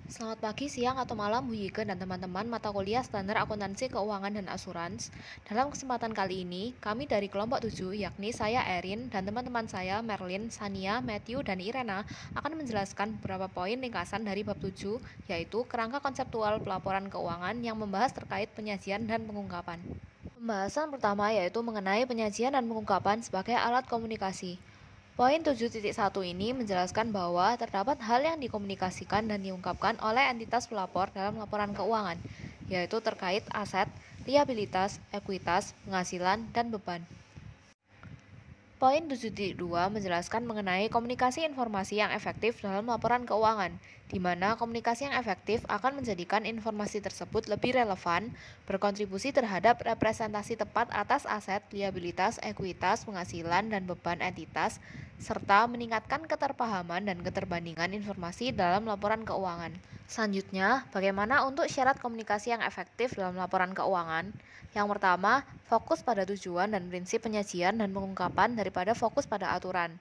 Selamat pagi, siang, atau malam Bu Yike dan teman-teman mata kuliah standar akuntansi keuangan dan asurans. Dalam kesempatan kali ini, kami dari kelompok 7, yakni saya Erin dan teman-teman saya Merlin, Sania, Matthew, dan Irena akan menjelaskan beberapa poin ringkasan dari bab 7, yaitu kerangka konseptual pelaporan keuangan yang membahas terkait penyajian dan pengungkapan. Pembahasan pertama yaitu mengenai penyajian dan pengungkapan sebagai alat komunikasi. Poin 7.1 ini menjelaskan bahwa terdapat hal yang dikomunikasikan dan diungkapkan oleh entitas pelapor dalam laporan keuangan, yaitu terkait aset, liabilitas, ekuitas, penghasilan, dan beban. Poin 7.2 menjelaskan mengenai komunikasi informasi yang efektif dalam laporan keuangan, di mana komunikasi yang efektif akan menjadikan informasi tersebut lebih relevan, berkontribusi terhadap representasi tepat atas aset, liabilitas, ekuitas, penghasilan, dan beban entitas, serta meningkatkan keterpahaman dan keterbandingan informasi dalam laporan keuangan. Selanjutnya, bagaimana untuk syarat komunikasi yang efektif dalam laporan keuangan? Yang pertama, fokus pada tujuan dan prinsip penyajian dan pengungkapan daripada fokus pada aturan.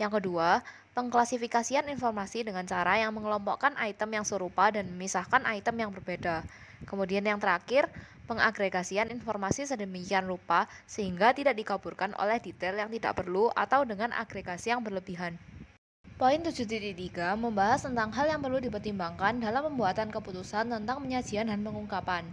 Yang kedua, pengklasifikasian informasi dengan cara yang mengelompokkan item yang serupa dan memisahkan item yang berbeda. Kemudian yang terakhir, pengagregasian informasi sedemikian rupa sehingga tidak dikaburkan oleh detail yang tidak perlu atau dengan agregasi yang berlebihan. Poin 7.3 membahas tentang hal yang perlu dipertimbangkan dalam pembuatan keputusan tentang penyajian dan pengungkapan.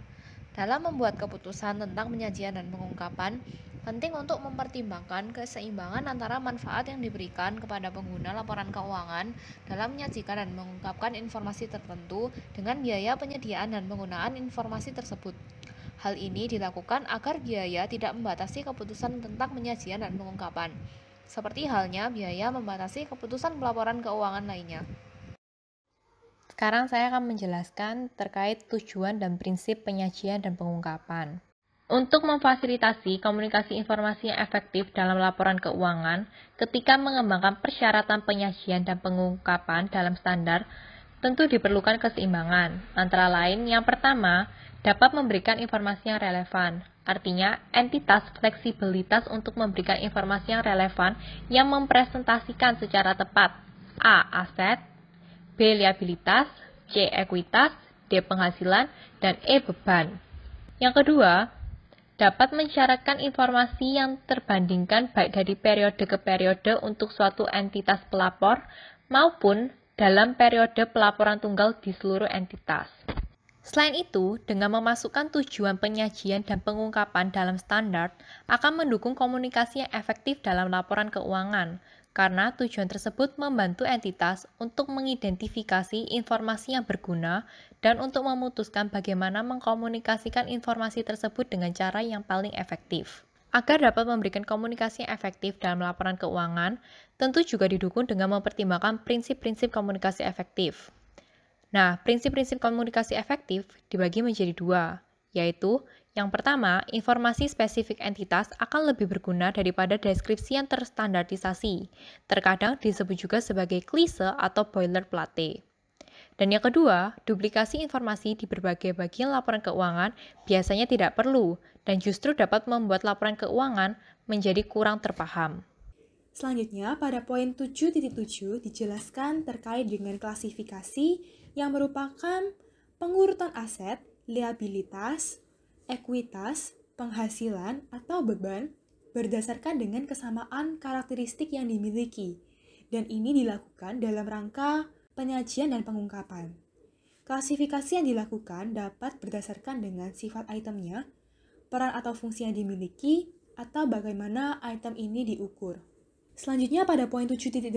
Dalam membuat keputusan tentang penyajian dan pengungkapan, penting untuk mempertimbangkan keseimbangan antara manfaat yang diberikan kepada pengguna laporan keuangan dalam menyajikan dan mengungkapkan informasi tertentu dengan biaya penyediaan dan penggunaan informasi tersebut. Hal ini dilakukan agar biaya tidak membatasi keputusan tentang penyajian dan pengungkapan, seperti halnya biaya membatasi keputusan pelaporan keuangan lainnya. Sekarang saya akan menjelaskan terkait tujuan dan prinsip penyajian dan pengungkapan. Untuk memfasilitasi komunikasi informasi yang efektif dalam laporan keuangan, ketika mengembangkan persyaratan penyajian dan pengungkapan dalam standar, tentu diperlukan keseimbangan. Antara lain, yang pertama, dapat memberikan informasi yang relevan. Artinya, entitas fleksibilitas untuk memberikan informasi yang relevan yang mempresentasikan secara tepat A. Aset, B. Liabilitas, C. Ekuitas, D. Penghasilan, dan E. Beban. Yang kedua, dapat mensyaratkan informasi yang terbandingkan baik dari periode ke periode untuk suatu entitas pelapor maupun dalam periode pelaporan tunggal di seluruh entitas. Selain itu, dengan memasukkan tujuan penyajian dan pengungkapan dalam standar akan mendukung komunikasi yang efektif dalam laporan keuangan, karena tujuan tersebut membantu entitas untuk mengidentifikasi informasi yang berguna dan untuk memutuskan bagaimana mengkomunikasikan informasi tersebut dengan cara yang paling efektif. Agar dapat memberikan komunikasi yang efektif dalam laporan keuangan, tentu juga didukung dengan mempertimbangkan prinsip-prinsip komunikasi efektif. Nah, prinsip-prinsip komunikasi efektif dibagi menjadi dua, yaitu yang pertama, informasi spesifik entitas akan lebih berguna daripada deskripsi yang terstandarisasi. Terkadang disebut juga sebagai klise atau boilerplate. Dan yang kedua, duplikasi informasi di berbagai bagian laporan keuangan biasanya tidak perlu dan justru dapat membuat laporan keuangan menjadi kurang terpaham. Selanjutnya, pada poin 7.7 dijelaskan terkait dengan klasifikasi yang merupakan pengurutan aset, liabilitas, ekuitas, penghasilan, atau beban berdasarkan dengan kesamaan karakteristik yang dimiliki, dan ini dilakukan dalam rangka penyajian dan pengungkapan. Klasifikasi yang dilakukan dapat berdasarkan dengan sifat itemnya, peran atau fungsi yang dimiliki, atau bagaimana item ini diukur. Selanjutnya pada poin 7.8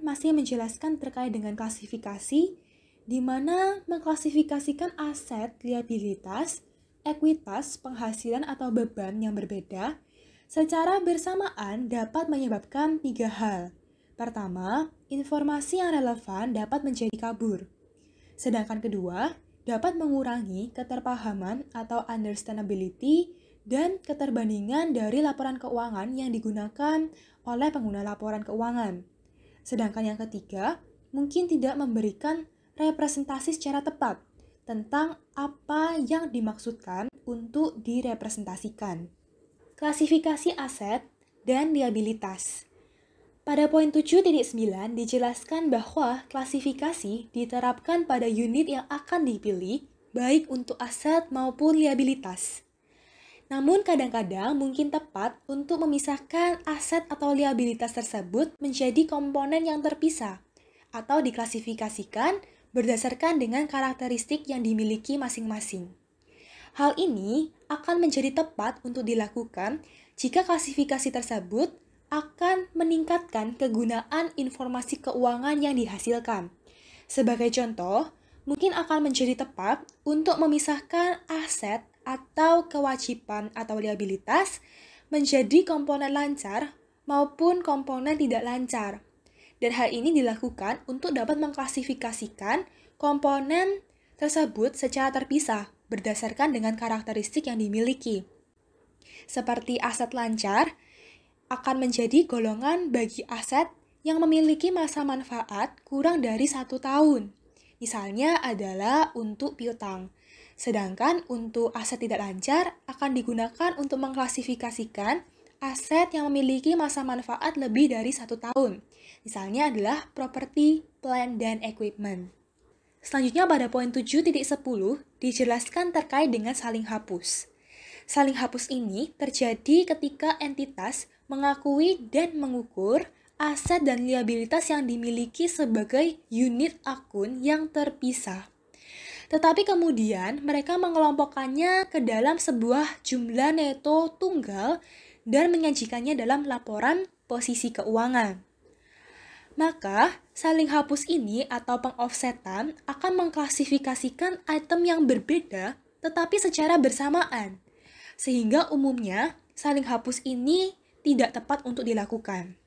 masih menjelaskan terkait dengan klasifikasi di mana mengklasifikasikan aset, liabilitas, ekuitas, penghasilan atau beban yang berbeda secara bersamaan dapat menyebabkan tiga hal. Pertama, informasi yang relevan dapat menjadi kabur. Sedangkan kedua, dapat mengurangi keterpahaman atau understandability dan keterbandingan dari laporan keuangan yang digunakan oleh pengguna laporan keuangan. Sedangkan yang ketiga, mungkin tidak memberikan representasi secara tepat tentang apa yang dimaksudkan untuk direpresentasikan. Klasifikasi aset dan liabilitas. Pada poin 7.9 dijelaskan bahwa klasifikasi diterapkan pada unit yang akan dipilih, baik untuk aset maupun liabilitas. Namun kadang-kadang mungkin tepat untuk memisahkan aset atau liabilitas tersebut menjadi komponen yang terpisah atau diklasifikasikan berdasarkan dengan karakteristik yang dimiliki masing-masing. Hal ini akan menjadi tepat untuk dilakukan jika klasifikasi tersebut akan meningkatkan kegunaan informasi keuangan yang dihasilkan. Sebagai contoh, mungkin akan menjadi tepat untuk memisahkan aset atau kewajiban atau liabilitas menjadi komponen lancar maupun komponen tidak lancar. Dan hal ini dilakukan untuk dapat mengklasifikasikan komponen tersebut secara terpisah berdasarkan dengan karakteristik yang dimiliki. Seperti aset lancar akan menjadi golongan bagi aset yang memiliki masa manfaat kurang dari 1 tahun. Misalnya adalah untuk piutang. Sedangkan untuk aset tidak lancar akan digunakan untuk mengklasifikasikan aset yang memiliki masa manfaat lebih dari 1 tahun. Misalnya adalah properti, plant, dan equipment. Selanjutnya pada poin 7.10 dijelaskan terkait dengan saling hapus. Saling hapus ini terjadi ketika entitas mengakui dan mengukur aset dan liabilitas yang dimiliki sebagai unit akun yang terpisah. Tetapi kemudian mereka mengelompokkannya ke dalam sebuah jumlah neto tunggal dan menyajikannya dalam laporan posisi keuangan. Maka, saling hapus ini atau pengoffsetan akan mengklasifikasikan item yang berbeda tetapi secara bersamaan. Sehingga umumnya saling hapus ini tidak tepat untuk dilakukan.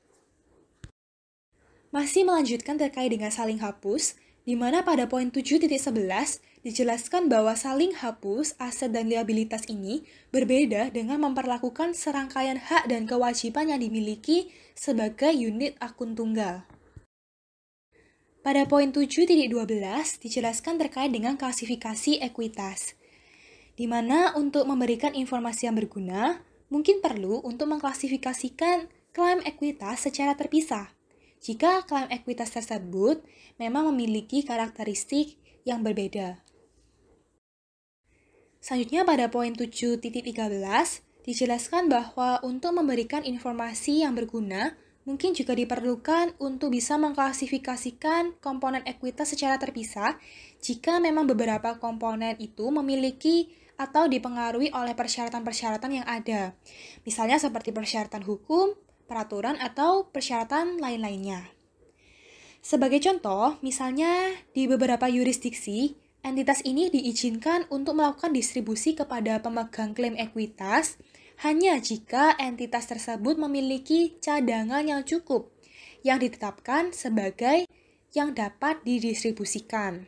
Masih melanjutkan terkait dengan saling hapus, di mana pada poin 7.11 dijelaskan bahwa saling hapus aset dan liabilitas ini berbeda dengan memperlakukan serangkaian hak dan kewajiban yang dimiliki sebagai unit akun tunggal. Pada poin 7.12 dijelaskan terkait dengan klasifikasi ekuitas, di mana untuk memberikan informasi yang berguna, mungkin perlu untuk mengklasifikasikan klaim ekuitas secara terpisah. Jika klaim ekuitas tersebut memang memiliki karakteristik yang berbeda. Selanjutnya pada poin 7.13 dijelaskan bahwa untuk memberikan informasi yang berguna, mungkin juga diperlukan untuk bisa mengklasifikasikan komponen ekuitas secara terpisah jika memang beberapa komponen itu memiliki atau dipengaruhi oleh persyaratan-persyaratan yang ada. Misalnya seperti persyaratan hukum, peraturan, atau persyaratan lain-lainnya. Sebagai contoh, misalnya di beberapa yurisdiksi, entitas ini diizinkan untuk melakukan distribusi kepada pemegang klaim ekuitas hanya jika entitas tersebut memiliki cadangan yang cukup, yang ditetapkan sebagai yang dapat didistribusikan.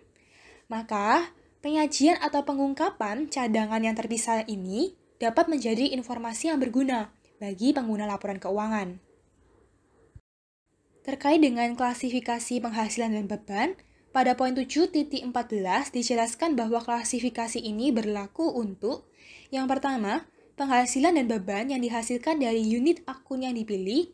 Maka, penyajian atau pengungkapan cadangan yang terpisah ini dapat menjadi informasi yang berguna bagi pengguna laporan keuangan. Terkait dengan klasifikasi penghasilan dan beban, pada poin 7.14 dijelaskan bahwa klasifikasi ini berlaku untuk yang pertama, penghasilan dan beban yang dihasilkan dari unit akun yang dipilih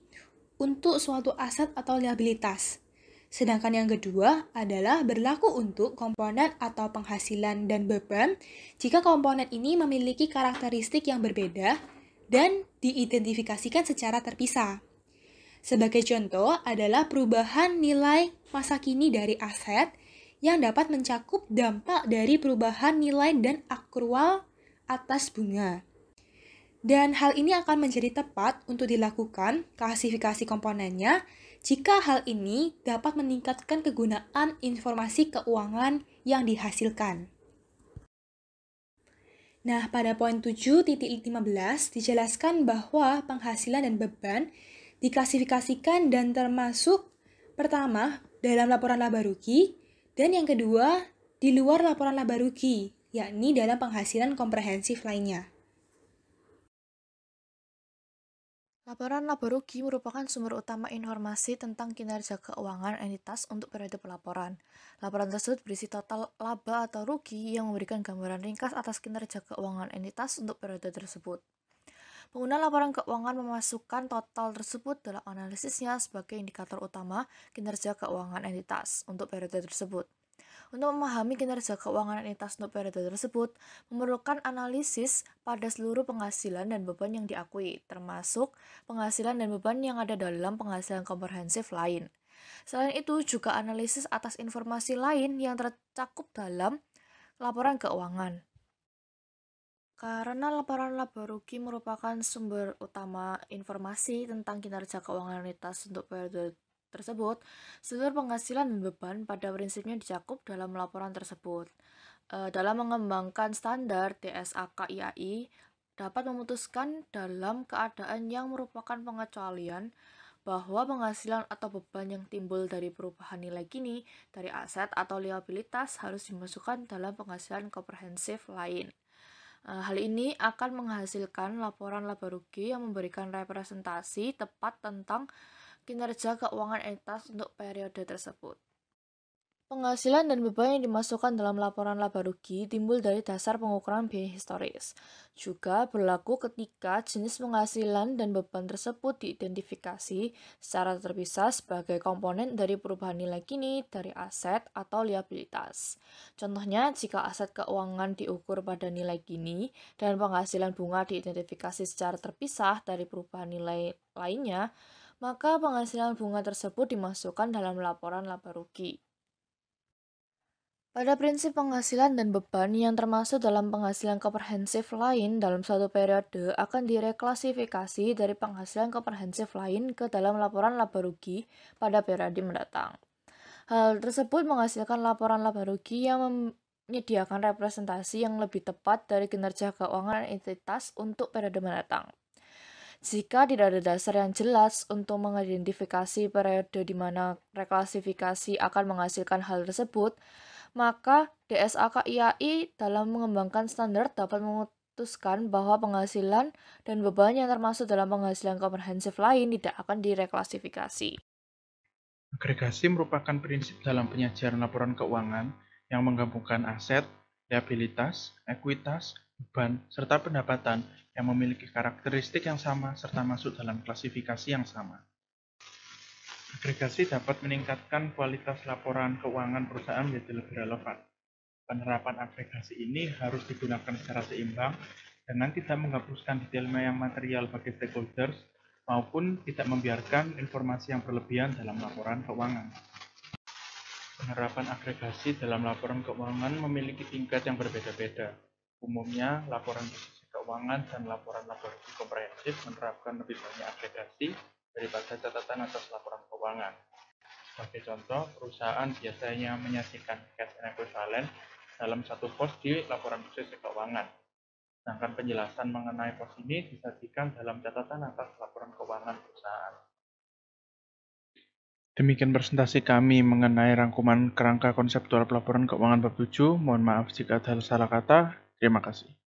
untuk suatu aset atau liabilitas. Sedangkan yang kedua adalah berlaku untuk komponen atau penghasilan dan beban jika komponen ini memiliki karakteristik yang berbeda dan diidentifikasikan secara terpisah. Sebagai contoh adalah perubahan nilai masa kini dari aset yang dapat mencakup dampak dari perubahan nilai dan akrual atas bunga. Dan hal ini akan menjadi tepat untuk dilakukan klasifikasi komponennya jika hal ini dapat meningkatkan kegunaan informasi keuangan yang dihasilkan. Nah, pada poin 7.15 dijelaskan bahwa penghasilan dan beban diklasifikasikan dan termasuk pertama dalam laporan laba rugi dan yang kedua di luar laporan laba rugi, yakni dalam penghasilan komprehensif lainnya. Laporan laba rugi merupakan sumber utama informasi tentang kinerja keuangan entitas untuk periode pelaporan. Laporan tersebut berisi total laba atau rugi yang memberikan gambaran ringkas atas kinerja keuangan entitas untuk periode tersebut. Pengguna laporan keuangan memasukkan total tersebut dalam analisisnya sebagai indikator utama kinerja keuangan entitas untuk periode tersebut. Untuk memahami kinerja keuangan entitas untuk periode tersebut, memerlukan analisis pada seluruh penghasilan dan beban yang diakui, termasuk penghasilan dan beban yang ada dalam penghasilan komprehensif lain. Selain itu, juga analisis atas informasi lain yang tercakup dalam laporan keuangan. Karena laporan laba rugi merupakan sumber utama informasi tentang kinerja keuangan entitas untuk periode tersebut, seluruh penghasilan dan beban pada prinsipnya dicakup dalam laporan tersebut. Dalam mengembangkan standar DSAK-IAI, dapat memutuskan dalam keadaan yang merupakan pengecualian bahwa penghasilan atau beban yang timbul dari perubahan nilai kini dari aset atau liabilitas harus dimasukkan dalam penghasilan komprehensif lain. Hal ini akan menghasilkan laporan laba rugi yang memberikan representasi tepat tentang kinerja keuangan entitas untuk periode tersebut. Penghasilan dan beban yang dimasukkan dalam laporan laba rugi timbul dari dasar pengukuran biaya historis. Juga berlaku ketika jenis penghasilan dan beban tersebut diidentifikasi secara terpisah sebagai komponen dari perubahan nilai kini dari aset atau liabilitas. Contohnya, jika aset keuangan diukur pada nilai kini dan penghasilan bunga diidentifikasi secara terpisah dari perubahan nilai lainnya, maka penghasilan bunga tersebut dimasukkan dalam laporan laba rugi. Pada prinsip penghasilan dan beban yang termasuk dalam penghasilan komprehensif lain dalam suatu periode akan direklasifikasi dari penghasilan komprehensif lain ke dalam laporan laba rugi pada periode mendatang. Hal tersebut menghasilkan laporan laba rugi yang menyediakan representasi yang lebih tepat dari kinerja keuangan entitas untuk periode mendatang. Jika tidak ada dasar yang jelas untuk mengidentifikasi periode di mana reklasifikasi akan menghasilkan hal tersebut, maka DSAK-IAI dalam mengembangkan standar dapat memutuskan bahwa penghasilan dan beban yang termasuk dalam penghasilan komprehensif lain tidak akan direklasifikasi. Agregasi merupakan prinsip dalam penyajian laporan keuangan yang menggabungkan aset, liabilitas, ekuitas, beban, serta pendapatan yang memiliki karakteristik yang sama serta masuk dalam klasifikasi yang sama. Agregasi dapat meningkatkan kualitas laporan keuangan perusahaan menjadi lebih relevan. Penerapan agregasi ini harus digunakan secara seimbang dengan tidak menghapuskan detail yang material bagi stakeholders maupun tidak membiarkan informasi yang berlebihan dalam laporan keuangan. Penerapan agregasi dalam laporan keuangan memiliki tingkat yang berbeda-beda. Umumnya, laporan posisi keuangan dan laporan laba rugi komprehensif menerapkan lebih banyak agregasi daripada catatan atas laporan keuangan. Sebagai contoh, perusahaan biasanya menyajikan cash and equivalent dalam satu pos di laporan posisi keuangan. Sedangkan penjelasan mengenai pos ini disajikan dalam catatan atas laporan keuangan perusahaan. Demikian presentasi kami mengenai rangkuman kerangka konseptual pelaporan keuangan bab 7. Mohon maaf jika ada salah kata. Terima kasih.